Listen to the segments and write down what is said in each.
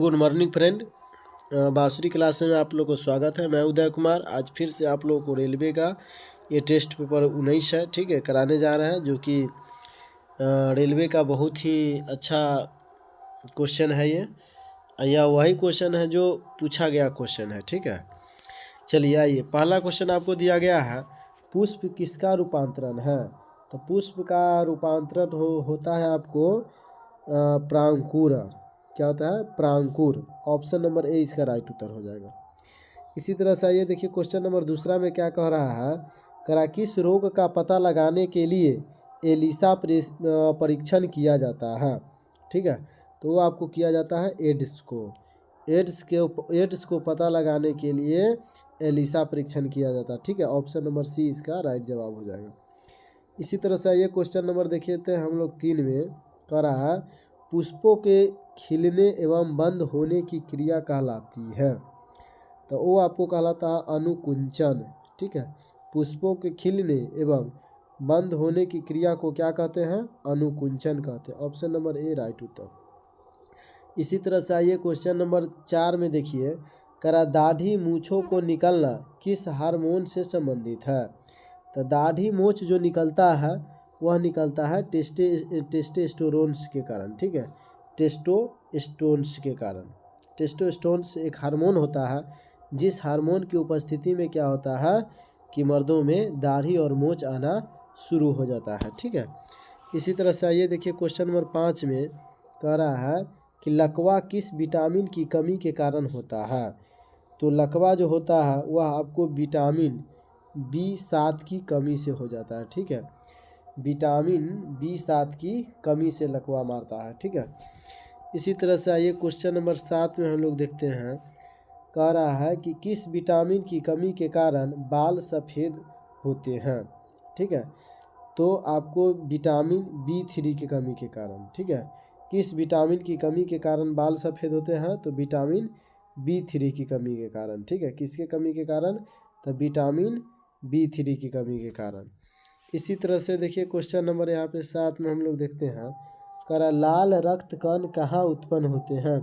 Good morning friend. बांसुरी class में आप लोग को स्वागत है। मैं उदय कुमार आज फिर से आप लोगों को रेलवे का ये टेस्ट पेपर 19 है, ठीक है, कराने जा रहे हैं, जो कि रेलवे का बहुत ही अच्छा क्वेश्चन है। यह वही क्वेश्चन है जो पूछा गया क्वेश्चन है, ठीक है। चलिए आइए, पहला क्वेश्चन आपको दिया गया है, पुष्प किसका रूपांतरण है। तो पुष्प का रूपांतरण होता है आपको प्रांकुर। क्या होता है? प्रांकुर। ऑप्शन नंबर ए इसका राइट उत्तर हो जाएगा। इसी तरह से ये देखिए, क्वेश्चन नंबर दूसरा में क्या कह रहा है, किस रोग का पता लगाने के लिए एलिसा परीक्षण किया जाता है, ठीक है। तो वो आपको किया जाता है एड्स को। एड्स को पता लगाने के लिए एलिसा परीक्षण किया जाता है, ठीक है। ऑप्शन नंबर सी इसका राइट जवाब हो जाएगा। इसी तरह से ये क्वेश्चन नंबर देखिए थे हम लोग 3 में कह रहा है, पुष्पों के खिलने एवं बंद होने की क्रिया कहलाती है। तो वो आपको कहलाता है अनुकुंचन, ठीक है। पुष्पों के खिलने एवं बंद होने की क्रिया को क्या कहते हैं? अनुकुंचन कहते हैं। ऑप्शन नंबर ए राइट उत्तर। इसी तरह से आइए क्वेश्चन नंबर 4 में देखिए, दाढ़ी मूंछों को निकलना किस हार्मोन से संबंधित है। तो दाढ़ी मूंछ जो निकलता है वह निकलता है टेस्टोस्टेरोन्स के कारण, ठीक है। टेस्टोस्टेरोन्स के कारण। टेस्टोस्टेरोन्स एक हार्मोन होता है, जिस हार्मोन की उपस्थिति में क्या होता है कि मर्दों में दाढ़ी और मूंछ आना शुरू हो जाता है, ठीक है। इसी तरह से आइए देखिए, क्वेश्चन नंबर 5 में कह रहा है कि लकवा किस विटामिन की कमी के कारण होता है। तो लकवा जो होता है वह आपको विटामिन B7 की कमी से हो जाता है, ठीक है। विटामिन B7 की कमी से लकवा मारता है, ठीक है। इसी तरह से आइए क्वेश्चन नंबर 7 में हम लोग देखते हैं, कह रहा है कि किस विटामिन की कमी के कारण बाल सफ़ेद होते हैं, ठीक है। तो आपको विटामिन B3 की कमी के कारण, ठीक है। किस विटामिन की कमी के कारण बाल सफ़ेद होते हैं? तो विटामिन B3 की कमी के कारण, ठीक है। किसके कमी के कारण? तो विटामिन B3 की कमी के कारण। इसी तरह से देखिए, क्वेश्चन नंबर यहाँ पे 7 में हम लोग देखते हैं, लाल रक्त कण कहाँ उत्पन्न होते हैं।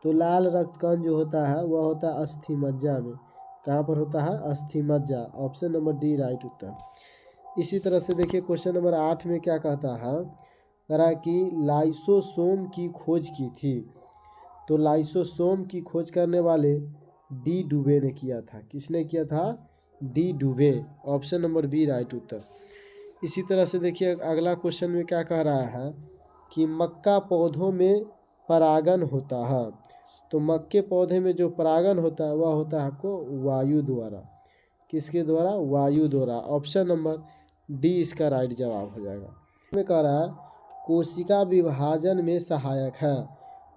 तो लाल रक्त कण जो होता है वह होता है अस्थि मज्जा में। कहाँ पर होता है? अस्थि मज्जा। ऑप्शन नंबर डी राइट उत्तर। इसी तरह से देखिए, क्वेश्चन नंबर 8 में क्या कहता है, कि लाइसोसोम की खोज की थी। तो लाइसोसोम की खोज करने वाले डी डुबे ने किया था। किसने किया था? डी डुबे। ऑप्शन नंबर बी राइट उत्तर। इसी तरह से देखिए, अगला क्वेश्चन में क्या कह रहा है कि मक्का पौधों में परागन होता है। तो मक्के पौधे में जो परागन होता है वह होता है आपको वायु द्वारा। किसके द्वारा? वायु द्वारा। ऑप्शन नंबर डी इसका राइट जवाब हो जाएगा। में कह रहा है कोशिका विभाजन में सहायक है।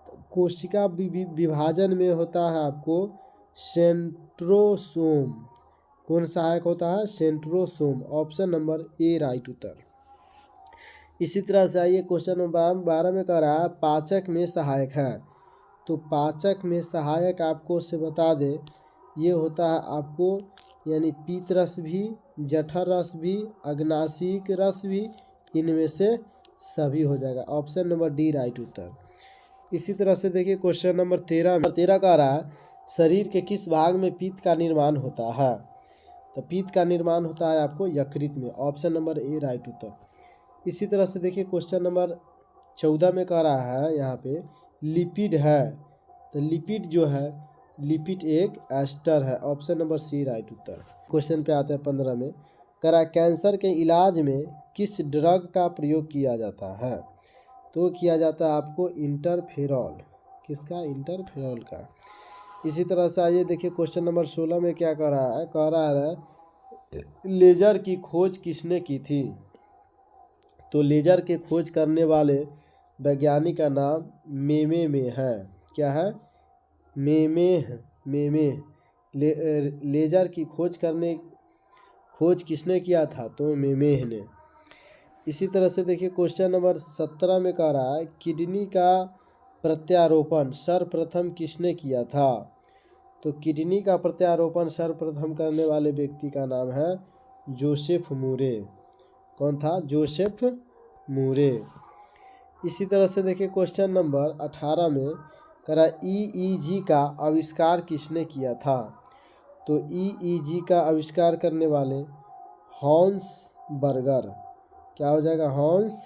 तो कोशिका विभाजन में होता है आपको सेंट्रोसोम। कौन सहायक होता है? Centrosome. Option number A right उत्तर। इसी तरह से आइए क्वेश्चन नंबर 12 में कह रहा है पाचक में सहायक है। तो पाचक में सहायक आपको से बता दे, ये होता है आपको यानी पीत रस भी, जठर रस भी, अग्नाशिक रस भी, इनमें से सभी हो जाएगा। ऑप्शन नंबर डी राइट उत्तर। इसी तरह से देखिए, क्वेश्चन नंबर 13 कह रहा है शरीर के किस भाग में पीत का निर्माण होता है। तो पीत का निर्माण होता है आपको यकृत में। ऑप्शन नंबर ए राइट उत्तर। इसी तरह से देखिए, क्वेश्चन नंबर 14 में कह रहा है यहाँ पे लिपिड है। तो लिपिड जो है, लिपिड एक एस्टर है। ऑप्शन नंबर सी राइट उत्तर। क्वेश्चन पे आते हैं 15 में, कैंसर के इलाज में किस ड्रग का प्रयोग किया जाता है। तो किया जाता है आपको इंटरफेरॉल। किसका? इंटरफेरॉल का। इसी तरह से आइए देखिए, क्वेश्चन नंबर 16 में क्या कह रहा है, लेजर की खोज किसने की थी। तो लेजर के खोज करने वाले वैज्ञानिक का नाम मेमे में है। क्या है? मेमे। लेजर की खोज किसने किया था? तो मेमे ने। इसी तरह से देखिए, क्वेश्चन नंबर 17 में कह रहा है किडनी का प्रत्यारोपण सर्वप्रथम किसने किया था। तो किडनी का प्रत्यारोपण सर्वप्रथम करने वाले व्यक्ति का नाम है जोसेफ मूरे। कौन था? जोसेफ मूरे। इसी तरह से देखिए, क्वेश्चन नंबर 18 में कह रहा EEG का आविष्कार किसने किया था? तो EEG का आविष्कार करने वाले हॉन्स बर्गर, क्या हो जाएगा? हॉन्स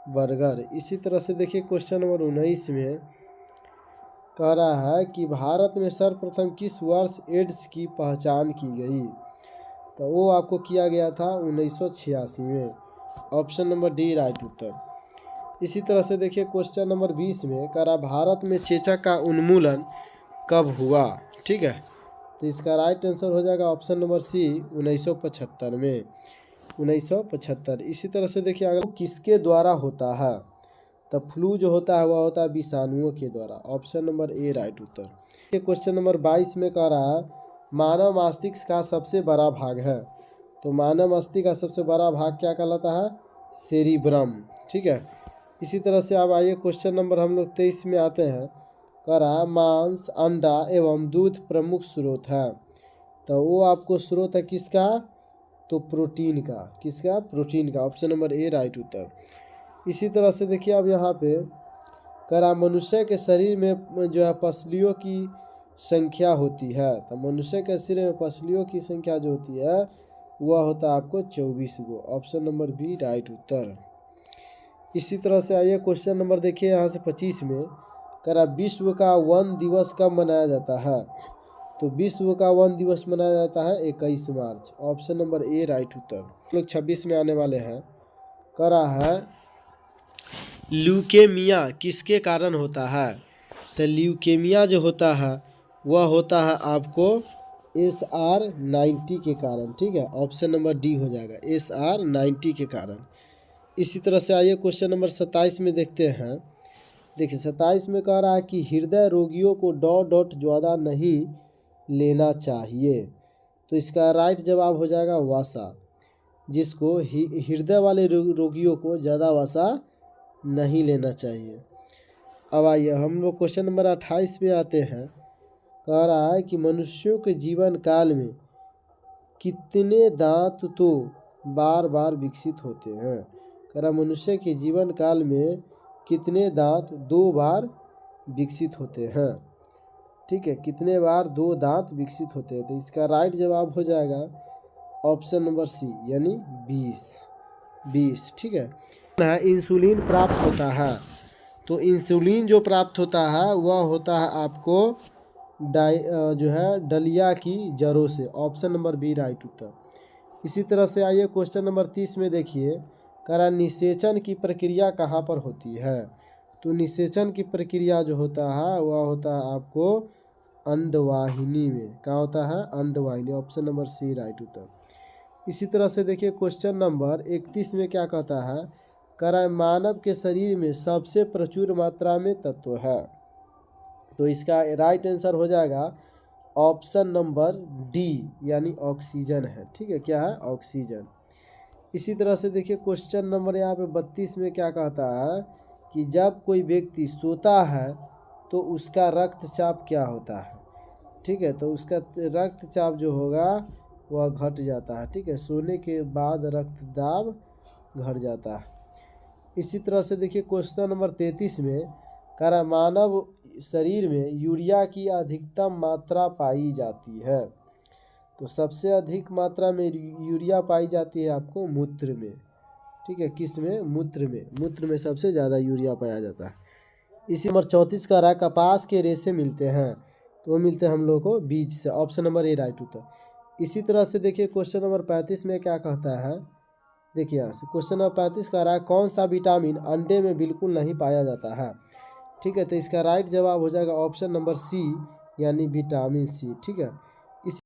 बर्गर। इसी तरह से देखिए क्वेश्चन नंबर 19 में कह रहा है कि भारत में सर्वप्रथम किस वर्ष एड्स की पहचान की गई? तो वो आपको किया गया था 1986 में। ऑप्शन नंबर डी राइट उत्तर। इसी तरह से देखिए क्वेश्चन नंबर 20 में कह रहा भारत में चेचक का उन्मूलन कब हुआ? ठीक है, तो इसका राइट आंसर हो जाएगा ऑप्शन नंबर सी 1975 में, 1975। इसी तरह से देखिए अगर किसके द्वारा होता है? तो फ्लू जो होता है वह होता है विषाणुओं के द्वारा। Option number A right Uttar. Question number 22 में कह रहा है मानव मस्तिष्क का सबसे बड़ा भाग है। तो मानव मस्तिष्क का सबसे बड़ा भाग क्या कहलाता है? सेरिब्रम। ठीक है, इसी तरह से अब आइए क्वेश्चन नंबर हम लोग 23 में आते हैं। कह रहा मांस, अंडा एवं दूध प्रमुख स्रोत है। तो वो आपको स्रोत है किसका? तो प्रोटीन का। किसका? प्रोटीन का। ऑप्शन नंबर ए राइट उत्तर। इसी तरह से देखिए अब यहाँ पे कह रहा मनुष्य के शरीर में जो है पसलियों की संख्या होती है। तो मनुष्य के शरीर में पसलियों की संख्या जो होती है वह होता है आपको 24 गो। ऑप्शन नंबर बी राइट उत्तर। इसी तरह से आइए क्वेश्चन नंबर देखिए यहाँ से 25 में कह रहा विश्व का वन दिवस कब मनाया जाता है? तो विश्व का वन दिवस मनाया जाता है 21 मार्च। ऑप्शन नंबर ए राइट उत्तर। लोग 26 में आने वाले हैं। कह रहा है ल्यूकेमिया किसके कारण होता है? तो ल्यूकेमिया जो होता है वह होता है आपको SR90 के कारण। ठीक है, ऑप्शन नंबर डी हो जाएगा, SR90 के कारण। इसी तरह से आइए क्वेश्चन नंबर 27 में देखते हैं। देखिए 27 में कह रहा है कि हृदय रोगियों को डॉट ज़्यादा नहीं लेना चाहिए। तो इसका राइट जवाब हो जाएगा वसा, जिसको हृदय वाले रोगियों को ज़्यादा वसा नहीं लेना चाहिए। अब आइए हम लोग क्वेश्चन नंबर 28 में आते हैं। कह रहा है कि मनुष्यों के जीवन काल में कितने दांत तो बार बार विकसित होते हैं? कह रहा मनुष्य के जीवन काल में कितने दांत 2 बार विकसित होते हैं? ठीक है, कितने बार 2 दांत विकसित होते हैं? तो इसका राइट जवाब हो जाएगा ऑप्शन नंबर सी यानी 20। ठीक है, इंसुलिन प्राप्त होता है। तो इंसुलिन जो प्राप्त होता है वह होता है आपको जो है डलिया की जड़ों से। ऑप्शन नंबर बी राइट उत्तर। इसी तरह से आइए क्वेश्चन नंबर 30 में देखिए। कह रहा निषेचन की प्रक्रिया कहाँ पर होती है? तो निषेचन की प्रक्रिया जो होता है वह होता है आपको अंडवाहिनी में। क्या होता है? अंडवाहिनी। ऑप्शन नंबर सी राइट उत्तर। इसी तरह से देखिए क्वेश्चन नंबर 31 में क्या कहता है? कह रहा है मानव के शरीर में सबसे प्रचुर मात्रा में तत्व है। तो इसका राइट आंसर हो जाएगा ऑप्शन नंबर डी यानी ऑक्सीजन है। ठीक है, क्या है? ऑक्सीजन। इसी तरह से देखिए क्वेश्चन नंबर यहाँ पे 32 में क्या कहता है कि जब कोई व्यक्ति सोता है तो उसका रक्तचाप क्या होता है? ठीक है, तो उसका रक्तचाप जो होगा वह घट जाता है। ठीक है, सोने के बाद रक्तदाब घट जाता है। इसी तरह से देखिए क्वेश्चन नंबर 33 में कह रहा मानव शरीर में यूरिया की अधिकतम मात्रा पाई जाती है। तो सबसे अधिक मात्रा में यूरिया पाई जाती है आपको मूत्र में। ठीक है, किस में? मूत्र में। मूत्र में सबसे ज़्यादा यूरिया पाया जाता है। इसी नंबर 34 का रहा कपास के रेशे मिलते हैं। तो वो मिलते हैं हम लोग को बीज से। ऑप्शन नंबर ए राइट उत्तर। इसी तरह से देखिए क्वेश्चन नंबर 35 में क्या कहता है? देखिए यहाँ से क्वेश्चन नंबर 35 का रहा कौन सा विटामिन अंडे में बिल्कुल नहीं पाया जाता है? ठीक है, तो इसका राइट जवाब हो जाएगा ऑप्शन नंबर सी यानी विटामिन सी। ठीक है,